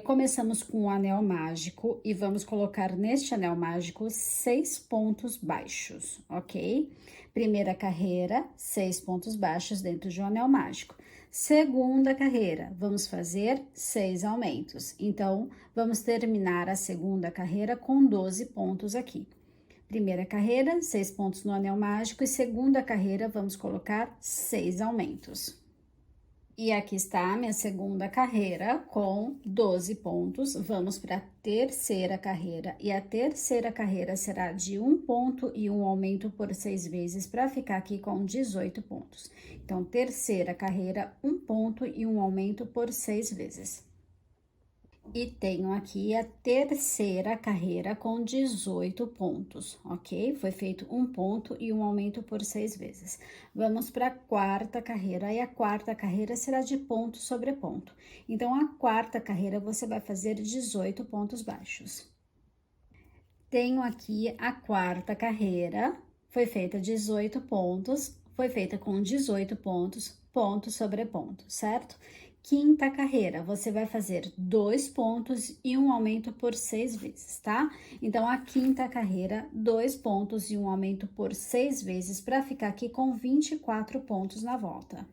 Começamos com o anel mágico e vamos colocar neste anel mágico 6 pontos baixos, ok? Primeira carreira, 6 pontos baixos dentro de um anel mágico. Segunda carreira, vamos fazer 6 aumentos. Então, vamos terminar a segunda carreira com 12 pontos aqui. Primeira carreira, 6 pontos no anel mágico, e segunda carreira, vamos colocar 6 aumentos. E aqui está a minha segunda carreira com 12 pontos. Vamos para a terceira carreira, e a terceira carreira será de 1 ponto e 1 aumento por 6 vezes, para ficar aqui com 18 pontos. Então, terceira carreira, 1 ponto e 1 aumento por 6 vezes. E tenho aqui a terceira carreira com 18 pontos, ok? Foi feito 1 ponto e 1 aumento por 6 vezes. Vamos para a quarta carreira, e a quarta carreira será de ponto sobre ponto. Então, a quarta carreira você vai fazer 18 pontos baixos. Tenho aqui a quarta carreira, foi feita 18 pontos, foi feita com 18 pontos, ponto sobre ponto, certo? Quinta carreira, você vai fazer 2 pontos e 1 aumento por 6 vezes, tá? Então, a quinta carreira, 2 pontos e 1 aumento por 6 vezes, para ficar aqui com 24 pontos na volta.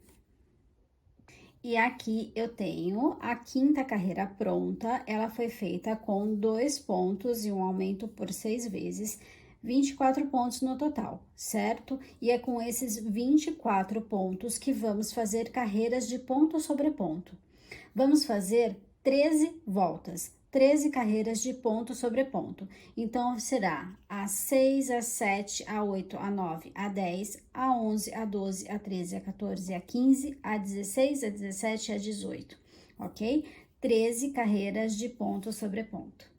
E aqui eu tenho a quinta carreira pronta, ela foi feita com 2 pontos e 1 aumento por 6 vezes, 24 pontos no total, certo? E é com esses 24 pontos que vamos fazer carreiras de ponto sobre ponto. Vamos fazer 13 voltas, 13 carreiras de ponto sobre ponto. Então, será a 6, a 7, a 8, a 9, a 10, a 11, a 12, a 13, a 14, a 15, a 16, a 17 e a 18, ok? 13 carreiras de ponto sobre ponto.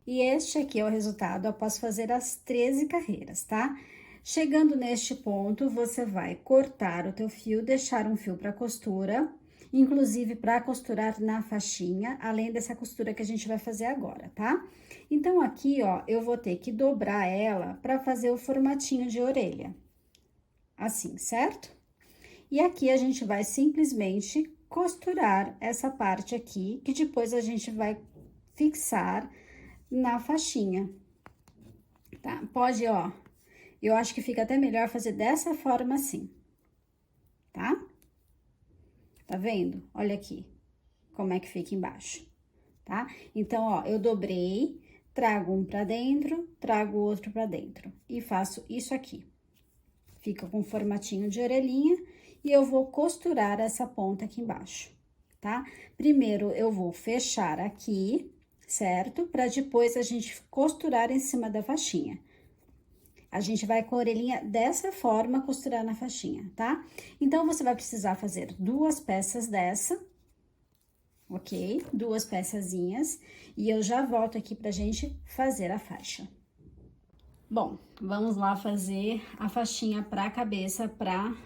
E este aqui é o resultado após fazer as 13 carreiras, tá? Chegando neste ponto, você vai cortar o teu fio, deixar um fio para costura, inclusive para costurar na faixinha, além dessa costura que a gente vai fazer agora, tá? Então, aqui, ó, eu vou ter que dobrar ela para fazer o formatinho de orelha. Assim, certo? E aqui a gente vai simplesmente costurar essa parte aqui, que depois a gente vai fixar na faixinha, tá? Pode, ó, eu acho que fica até melhor fazer dessa forma assim, tá? Tá vendo? Olha aqui como é que fica embaixo, tá? Então, ó, eu dobrei, trago um pra dentro, trago o outro pra dentro e faço isso aqui. Fica com formatinho de orelhinha e eu vou costurar essa ponta aqui embaixo, tá? Primeiro, eu vou fechar aqui, certo? Para depois a gente costurar em cima da faixinha. A gente vai com a orelhinha dessa forma costurar na faixinha, tá? Então, você vai precisar fazer 2 peças dessa, ok? 2 peçazinhas, e eu já volto aqui pra gente fazer a faixa. Bom, vamos lá fazer a faixinha pra cabeça pra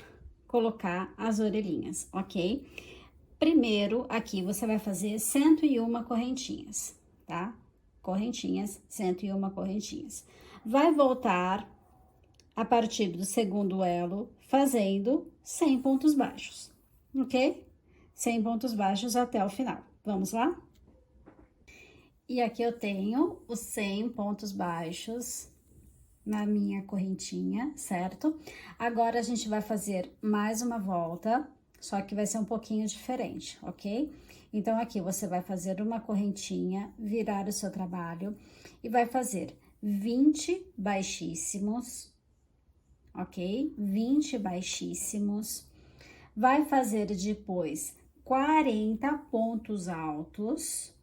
colocar as orelhinhas, ok? Primeiro, aqui você vai fazer 101 correntinhas, tá? Correntinhas, 101 correntinhas. Vai voltar a partir do segundo elo, fazendo 100 pontos baixos, ok? 100 pontos baixos até o final. Vamos lá? E aqui eu tenho os 100 pontos baixos na minha correntinha, certo? Agora, a gente vai fazer mais uma volta, só que vai ser um pouquinho diferente, ok? Então, aqui você vai fazer uma correntinha, virar o seu trabalho e vai fazer 20 baixíssimos, ok? 20 baixíssimos. Vai fazer depois 40 pontos altos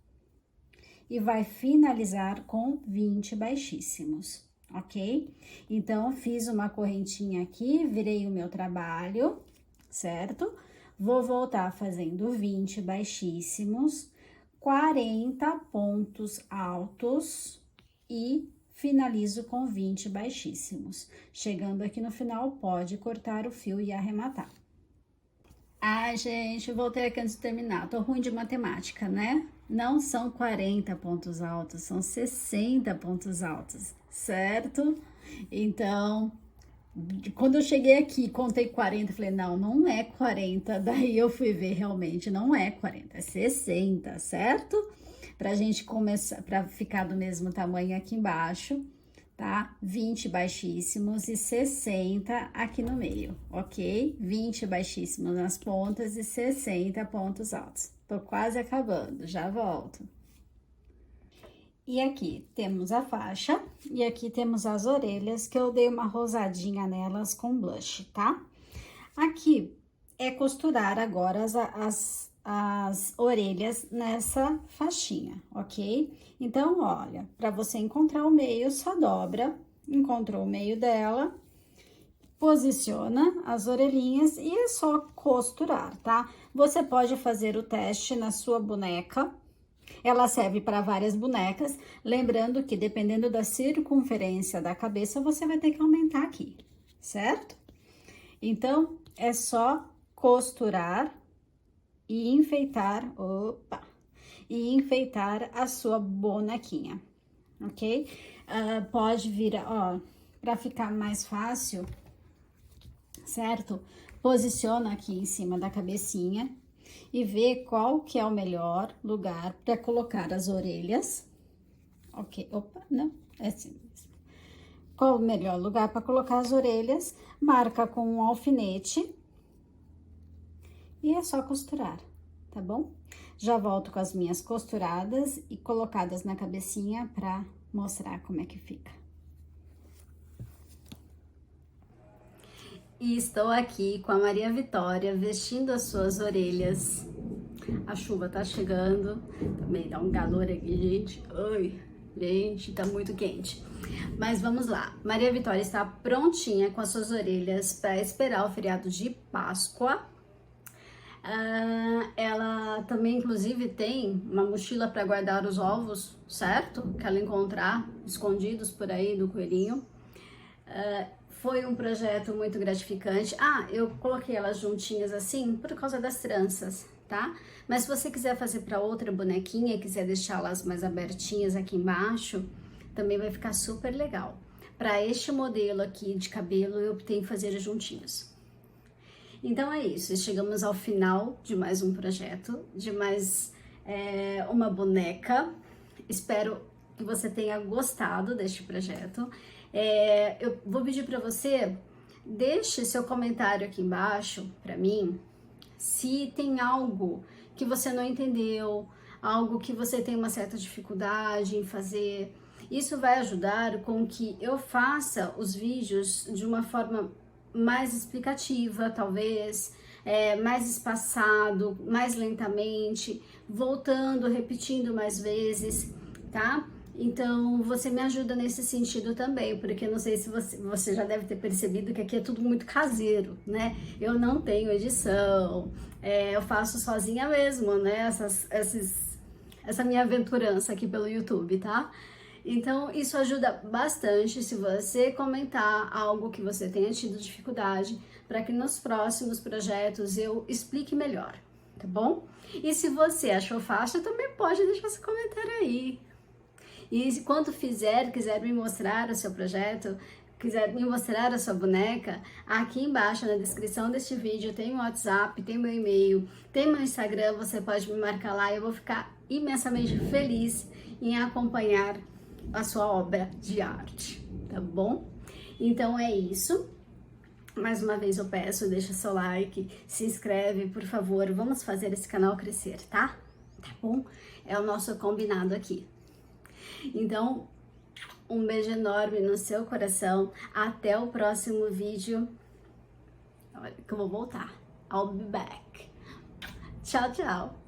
e vai finalizar com 20 baixíssimos, ok? Então, fiz uma correntinha aqui, virei o meu trabalho, certo? Vou voltar fazendo 20 baixíssimos, 40 pontos altos e finalizo com 20 baixíssimos. Chegando aqui no final, pode cortar o fio e arrematar. Ai, gente, voltei aqui antes de terminar. Tô ruim de matemática, né? Não são 40 pontos altos, são 60 pontos altos, certo? Então, quando eu cheguei aqui, contei 40, falei, não é 40. Daí eu fui ver, realmente, não é 40, é 60, certo? Pra gente começar, pra ficar do mesmo tamanho aqui embaixo, tá? 20 baixíssimos e 60 aqui no meio, ok? 20 baixíssimos nas pontas e 60 pontos altos. Tô quase acabando, já volto. E aqui temos a faixa e aqui temos as orelhas, que eu dei uma rosadinha nelas com blush, tá? Aqui é costurar agora as orelhas nessa faixinha, ok? Então, olha, para você encontrar o meio, só dobra, encontrou o meio dela, posiciona as orelhinhas e é só costurar, tá? Você pode fazer o teste na sua boneca, ela serve para várias bonecas, lembrando que dependendo da circunferência da cabeça, você vai ter que aumentar aqui, certo? Então, é só costurar e enfeitar, e enfeitar a sua bonequinha, ok? Pode virar, ó, para ficar mais fácil, certo? Posiciona aqui em cima da cabecinha e vê qual que é o melhor lugar para colocar as orelhas, ok? Não, é assim mesmo. Qual o melhor lugar para colocar as orelhas? Marca com um alfinete e é só costurar, tá bom? Já volto com as minhas costuradas e colocadas na cabecinha pra mostrar como é que fica. E estou aqui com a Maria Vitória vestindo as suas orelhas. A chuva tá chegando, também dá um calor aqui, gente. Ai, gente, tá muito quente. Mas vamos lá. Maria Vitória está prontinha com as suas orelhas para esperar o feriado de Páscoa. Ela também, inclusive, tem uma mochila para guardar os ovos, certo? Que ela encontrar escondidos por aí do coelhinho. Foi um projeto muito gratificante. Eu coloquei elas juntinhas assim por causa das tranças, tá? Mas se você quiser fazer para outra bonequinha, quiser deixá-las mais abertinhas aqui embaixo, também vai ficar super legal. Para este modelo aqui de cabelo, eu optei em fazer juntinhos. Então é isso, chegamos ao final de mais um projeto, de mais uma boneca. Espero que você tenha gostado deste projeto. Eu vou pedir para você, deixe seu comentário aqui embaixo para mim, se tem algo que você não entendeu, algo que você tem uma certa dificuldade em fazer. Isso vai ajudar com que eu faça os vídeos de uma forma mais explicativa, talvez, mais espaçado, mais lentamente, voltando, repetindo mais vezes, tá? Então, você me ajuda nesse sentido também, porque não sei se você já deve ter percebido que aqui é tudo muito caseiro, né? Eu não tenho edição, eu faço sozinha mesmo, né? Essa minha aventurança aqui pelo YouTube, tá? Então, isso ajuda bastante se você comentar algo que você tenha tido dificuldade, para que nos próximos projetos eu explique melhor, tá bom? E se você achou fácil, também pode deixar seu comentário aí. E quando quiser me mostrar o seu projeto, quiser me mostrar a sua boneca, aqui embaixo na descrição deste vídeo tem o WhatsApp, tem meu e-mail, tem meu Instagram, você pode me marcar lá e eu vou ficar imensamente feliz em acompanhar a sua obra de arte, tá bom? Então é isso. Mais uma vez eu peço, deixa seu like, se inscreve, por favor, vamos fazer esse canal crescer, tá? Tá bom? É o nosso combinado aqui. Então, um beijo enorme no seu coração. Até o próximo vídeo. Olha que eu vou voltar. I'll be back. Tchau, tchau.